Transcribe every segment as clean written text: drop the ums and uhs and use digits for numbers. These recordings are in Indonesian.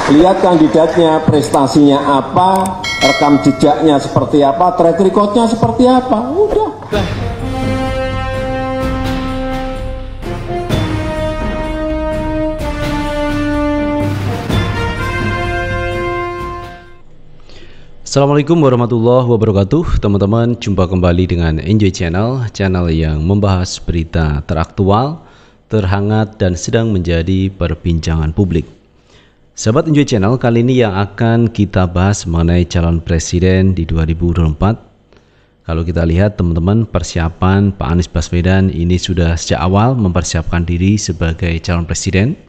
lihat kandidatnya, prestasinya apa, rekam jejaknya seperti apa, track recordnya seperti apa, udah. Assalamualaikum warahmatullahi wabarakatuh. Teman-teman, jumpa kembali dengan Enjoy Channel, channel yang membahas berita teraktual, terhangat, dan sedang menjadi perbincangan publik. Sahabat Enjoy Channel, kali ini yang akan kita bahas mengenai calon presiden di 2024. Kalau kita lihat teman-teman, persiapan Pak Anies Baswedan ini sudah sejak awal mempersiapkan diri sebagai calon presiden.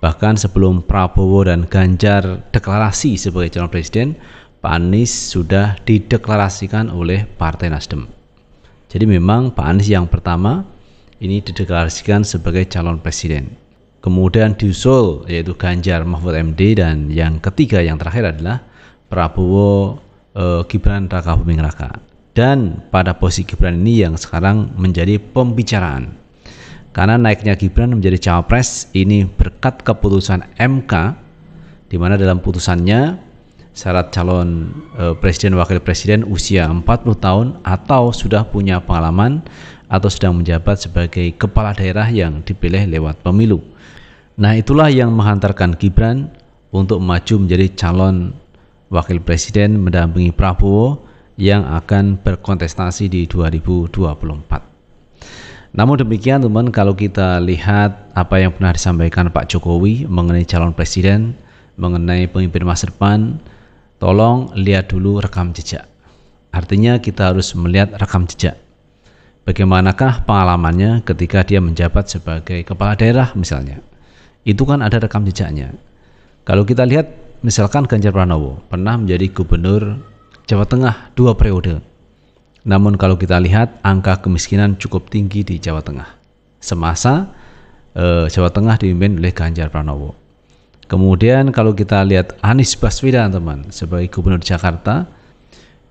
Bahkan sebelum Prabowo dan Ganjar deklarasi sebagai calon presiden, Pak Anies sudah dideklarasikan oleh Partai Nasdem. Jadi memang Pak Anies yang pertama ini dideklarasikan sebagai calon presiden. Kemudian diusul yaitu Ganjar Mahfud MD, dan yang ketiga yang terakhir adalah Prabowo Gibran Raka Buming Raka. Dan pada posisi Gibran ini yang sekarang menjadi pembicaraan. Karena naiknya Gibran menjadi cawapres ini berkat keputusan MK, di mana dalam putusannya syarat calon presiden wakil presiden usia 40 tahun atau sudah punya pengalaman atau sedang menjabat sebagai kepala daerah yang dipilih lewat pemilu. Nah, itulah yang menghantarkan Gibran untuk maju menjadi calon wakil presiden mendampingi Prabowo yang akan berkontestasi di 2024. Namun demikian teman, kalau kita lihat apa yang pernah disampaikan Pak Jokowi mengenai calon presiden, mengenai pemimpin masa depan, tolong lihat dulu rekam jejak. Artinya kita harus melihat rekam jejak. Bagaimanakah pengalamannya ketika dia menjabat sebagai kepala daerah misalnya. Itu kan ada rekam jejaknya. Kalau kita lihat misalkan Ganjar Pranowo pernah menjadi gubernur Jawa Tengah 2 periode. Namun kalau kita lihat angka kemiskinan cukup tinggi di Jawa Tengah. Semasa Jawa Tengah dipimpin oleh Ganjar Pranowo. Kemudian kalau kita lihat Anies Baswedan teman sebagai gubernur Jakarta,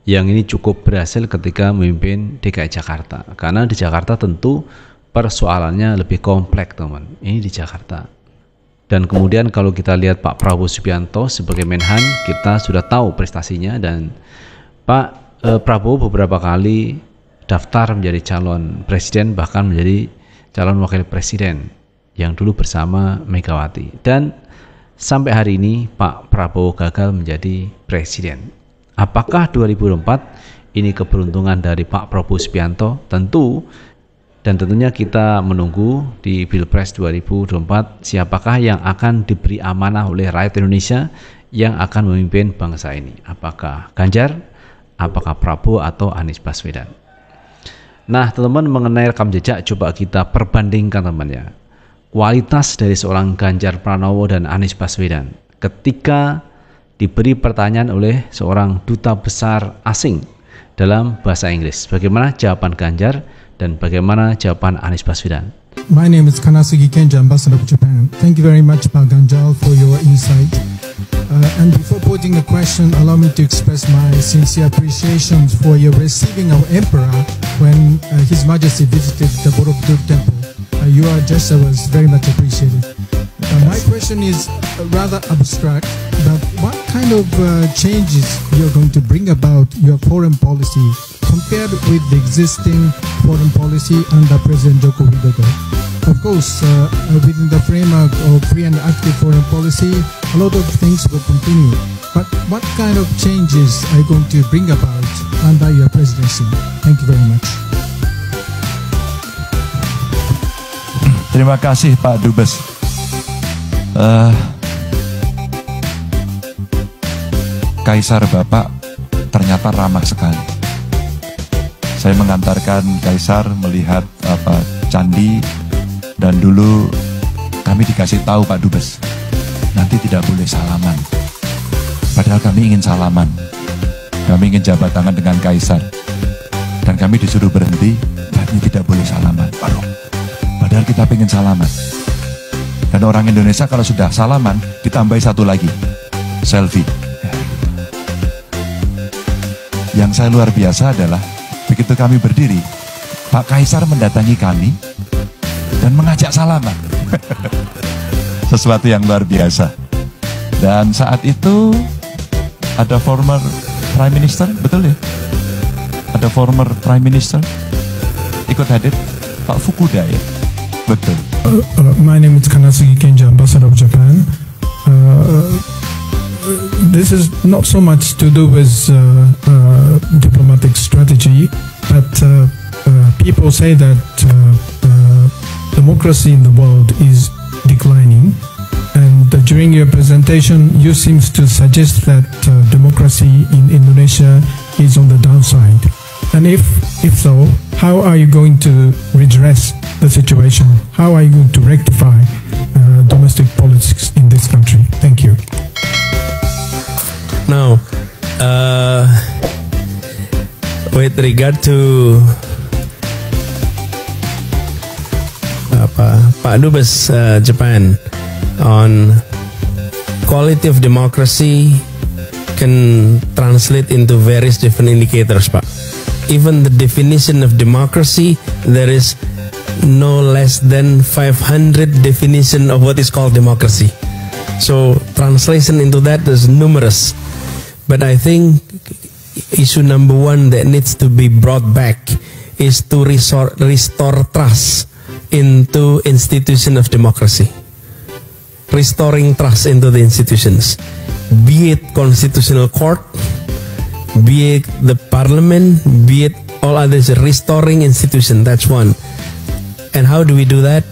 yang ini cukup berhasil ketika memimpin DKI Jakarta. Karena di Jakarta tentu persoalannya lebih kompleks teman, ini di Jakarta. Dan kemudian kalau kita lihat Pak Prabowo Subianto sebagai Menhan, kita sudah tahu prestasinya, dan Pak Prabowo beberapa kali daftar menjadi calon presiden, bahkan menjadi calon wakil presiden yang dulu bersama Megawati. Dan sampai hari ini Pak Prabowo gagal menjadi presiden. Apakah 2024 ini keberuntungan dari Pak Prabowo Subianto? Tentu, dan tentunya kita menunggu di Pilpres 2024 siapakah yang akan diberi amanah oleh rakyat Indonesia yang akan memimpin bangsa ini. Apakah Ganjar, apakah Prabowo, atau Anies Baswedan? Nah teman-teman, mengenai rekam jejak coba kita perbandingkan teman-teman ya. Kualitas dari seorang Ganjar Pranowo dan Anies Baswedan ketika diberi pertanyaan oleh seorang duta besar asing dalam bahasa Inggris. Bagaimana jawaban Ganjar dan bagaimana jawaban Anies Baswedan? My name is Kanasugi Kenji, Ambassador of Japan. Thank you very much, Pak Ganjar, for your insight. And before posing the question, allow me to express my sincere appreciation for your receiving our emperor when His Majesty visited the Borobudur Temple. Your gesture was very much appreciated. My question is rather abstract, but what kind of changes you're going to bring about your foreign policy compared with the existing foreign policy under President Joko Widodo? Of course, within the framework of free and active foreign policy, a lot of things will continue. But what kind of changes are you going to bring about under your presidency? Thank you very much. Terima kasih Pak Dubes. Kaisar Bapak ternyata ramah sekali. Saya mengantarkan Kaisar melihat candi, dan dulu kami dikasih tahu Pak Dubes, nanti tidak boleh salaman. Padahal kami ingin salaman. Kami ingin jabat tangan dengan Kaisar. Dan kami disuruh berhenti, dan tidak boleh salaman. Padahal kita pengen salaman. Dan orang Indonesia kalau sudah salaman ditambahi satu lagi, selfie. Yang saya luar biasa adalah begitu kami berdiri, Pak Kaisar mendatangi kami dan mengajak salaman. Sesuatu yang luar biasa. Dan saat itu ada former Prime Minister, betul ya? Ada former Prime Minister ikut hadir, Pak Fukuda ya? Betul. My name is Kanasugi Kenji, Ambassador of Japan. This is not so much to do with diplomatic strategy, but people say that democracy in the world is declining, and during your presentation you seem to suggest that democracy in Indonesia is on the downside. And if so, how are you going to redress the situation? How are you going to rectify domestic politics in this country? Thank you. Now, with regard to Pak Dubes Japan on quality of democracy can translate into various different indicators, Pak. Even the definition of democracy, there is no less than 500 definition of what is called democracy. So translation into that is numerous. But I think issue number one that needs to be brought back is to restore trust into institution of democracy. Restoring trust into the institutions, be it constitutional court, be it the parliament, be it all others, restoring institution, that's one. And how do we do that?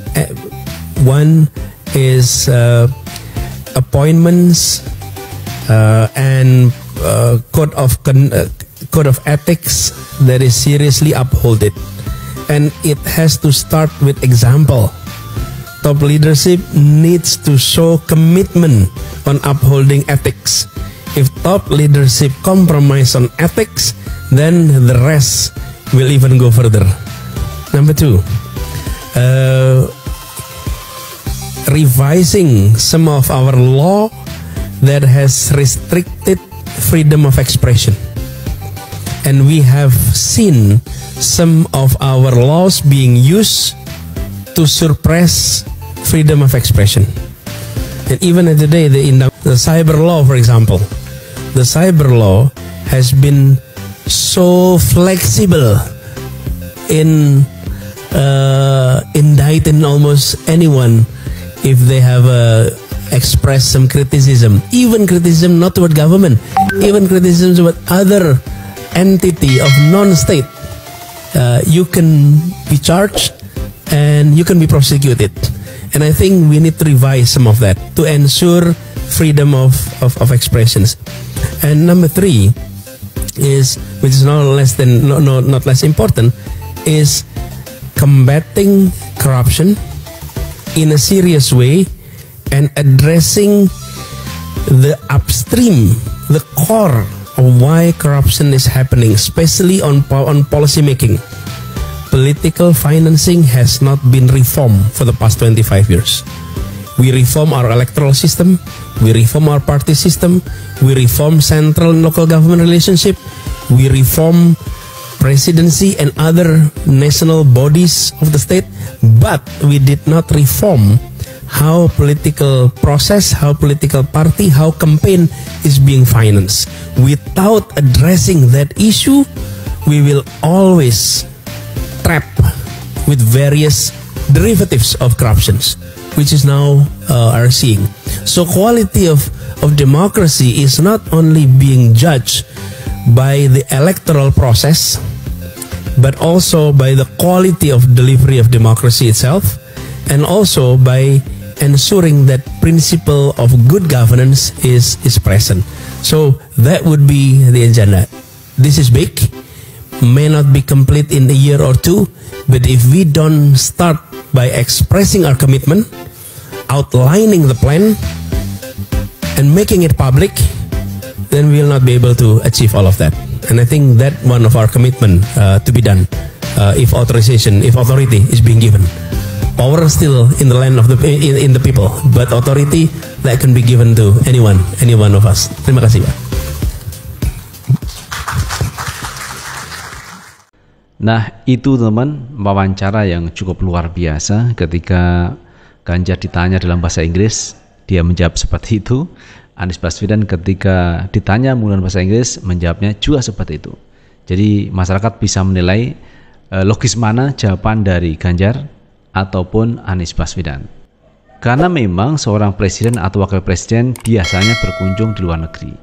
One is appointments and code of ethics that is seriously upholded, and it has to start with example. Top leadership needs to show commitment on upholding ethics. If top leadership compromise on ethics, then the rest will even go further. Number two, revising some of our law that has restricted freedom of expression. And we have seen some of our laws being used to suppress freedom of expression. And even today, the cyber law, for example, the cyber law has been so flexible in indicting almost anyone if they have expressed some criticism, even criticism not toward government, even criticism toward other entity of non-state. You can be charged and you can be prosecuted. And I think we need to revise some of that to ensure freedom of expressions. And number three is, which is not less important, is combating corruption in a serious way and addressing the upstream, the core of why corruption is happening, especially on policy making. Political financing has not been reformed for the past 25 years. We reform our electoral system, we reform our party system, we reform central and local government relationship, we reform presidency and other national bodies of the state, but we did not reform how political process, how political party, how campaign is being financed. Without addressing that issue, we will always trap with various derivatives of corruptions, which is now are seeing. So quality of democracy is not only being judged by the electoral process, but also by the quality of delivery of democracy itself, and also by ensuring that principle of good governance is present. So that would be the agenda. This is big, may not be complete in a year or two, but if we don't start by expressing our commitment, outlining the plan, and making it public, then we will not be able to achieve all of that. And I think that one of our commitment to be done if authority is being given. Power is still in the land of in the people, but authority that can be given to any one of us. Terima kasih, Pak. Nah, itu teman, wawancara yang cukup luar biasa. Ketika Ganjar ditanya dalam bahasa Inggris, dia menjawab seperti itu. Anies Baswedan ketika ditanya menggunakan bahasa Inggris menjawabnya juga seperti itu. Jadi masyarakat bisa menilai logis mana jawaban dari Ganjar ataupun Anies Baswedan. Karena memang seorang presiden atau wakil presiden biasanya berkunjung di luar negeri.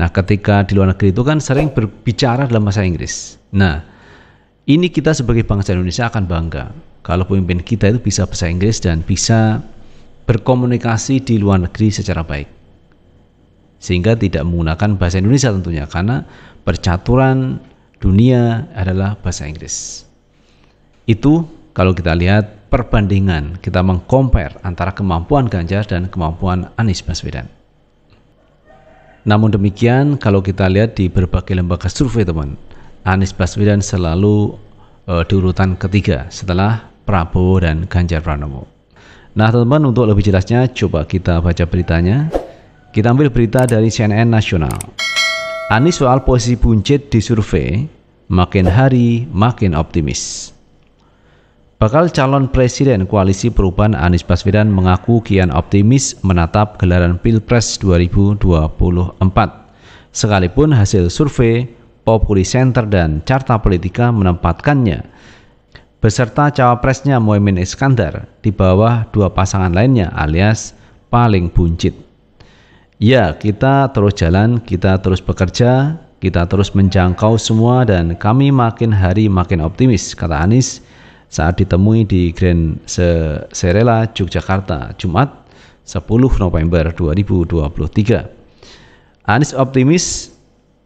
Nah, ketika di luar negeri itu kan sering berbicara dalam bahasa Inggris. Nah, ini kita sebagai bangsa Indonesia akan bangga kalau pemimpin kita itu bisa bahasa Inggris dan bisa berkomunikasi di luar negeri secara baik. Sehingga tidak menggunakan bahasa Indonesia tentunya, karena percaturan dunia adalah bahasa Inggris. Itu kalau kita lihat perbandingan, kita meng-compare antara kemampuan Ganjar dan kemampuan Anies Baswedan. Namun demikian, kalau kita lihat di berbagai lembaga survei teman, Anies Baswedan selalu di urutan ketiga setelah Prabowo dan Ganjar Pranowo. Nah teman-teman, untuk lebih jelasnya coba kita baca beritanya. Kita ambil berita dari CNN Nasional. Anies soal posisi buncit di survei, makin hari makin optimis. Bakal calon presiden Koalisi Perubahan Anies Baswedan mengaku kian optimis menatap gelaran Pilpres 2024. Sekalipun hasil survei Populi Center dan Carta Politika menempatkannya beserta cawapresnya Muhaimin Iskandar di bawah dua pasangan lainnya alias paling buncit. Ya, kita terus jalan, kita terus bekerja, kita terus menjangkau semua dan kami makin hari makin optimis, kata Anies saat ditemui di Grand Serela, Yogyakarta, Jumat 10 November 2023. Anies optimis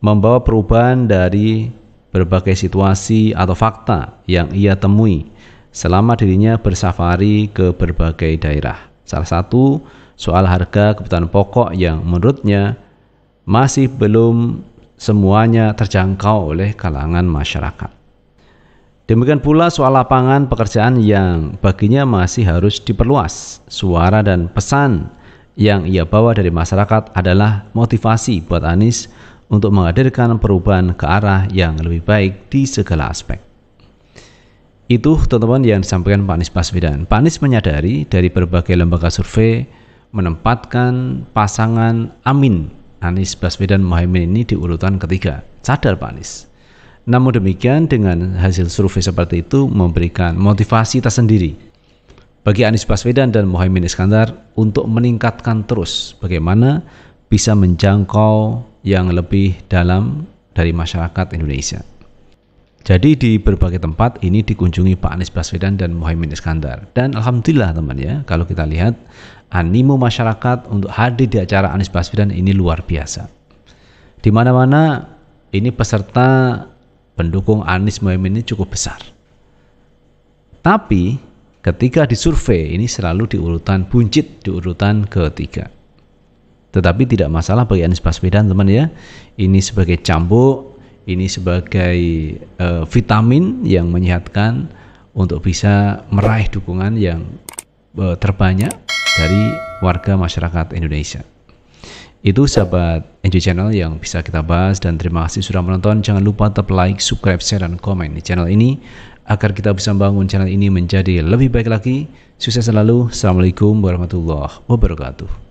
membawa perubahan dari berbagai situasi atau fakta yang ia temui selama dirinya bersafari ke berbagai daerah. Salah satu soal harga kebutuhan pokok yang menurutnya masih belum semuanya terjangkau oleh kalangan masyarakat. Demikian pula soal lapangan pekerjaan yang baginya masih harus diperluas. Suara dan pesan yang ia bawa dari masyarakat adalah motivasi buat Anies untuk menghadirkan perubahan ke arah yang lebih baik di segala aspek. Itu teman-teman yang disampaikan Pak Anies Baswedan. Pak Anies menyadari dari berbagai lembaga survei menempatkan pasangan Amin Anies Baswedan Muhaimin ini di urutan ketiga. Sadar Pak Anies. Namun demikian dengan hasil survei seperti itu memberikan motivasi tersendiri bagi Anies Baswedan dan Muhaimin Iskandar untuk meningkatkan terus bagaimana bisa menjangkau yang lebih dalam dari masyarakat Indonesia. Jadi di berbagai tempat ini dikunjungi Pak Anies Baswedan dan Muhaimin Iskandar. Dan alhamdulillah teman ya, kalau kita lihat animo masyarakat untuk hadir di acara Anies Baswedan ini luar biasa. Di mana-mana ini peserta pendukung Anies Muhaimin ini cukup besar. Tapi ketika disurvei ini selalu di urutan buncit, di urutan ketiga. Tetapi tidak masalah bagi Anies Baswedan teman ya. Ini sebagai cambuk, ini sebagai vitamin yang menyehatkan untuk bisa meraih dukungan yang terbanyak dari warga masyarakat Indonesia. Itu sahabat Enjoy Channel yang bisa kita bahas, dan terima kasih sudah menonton. Jangan lupa tetap like, subscribe, share, dan komen di channel ini agar kita bisa membangun channel ini menjadi lebih baik lagi. Sukses selalu. Assalamualaikum warahmatullahi wabarakatuh.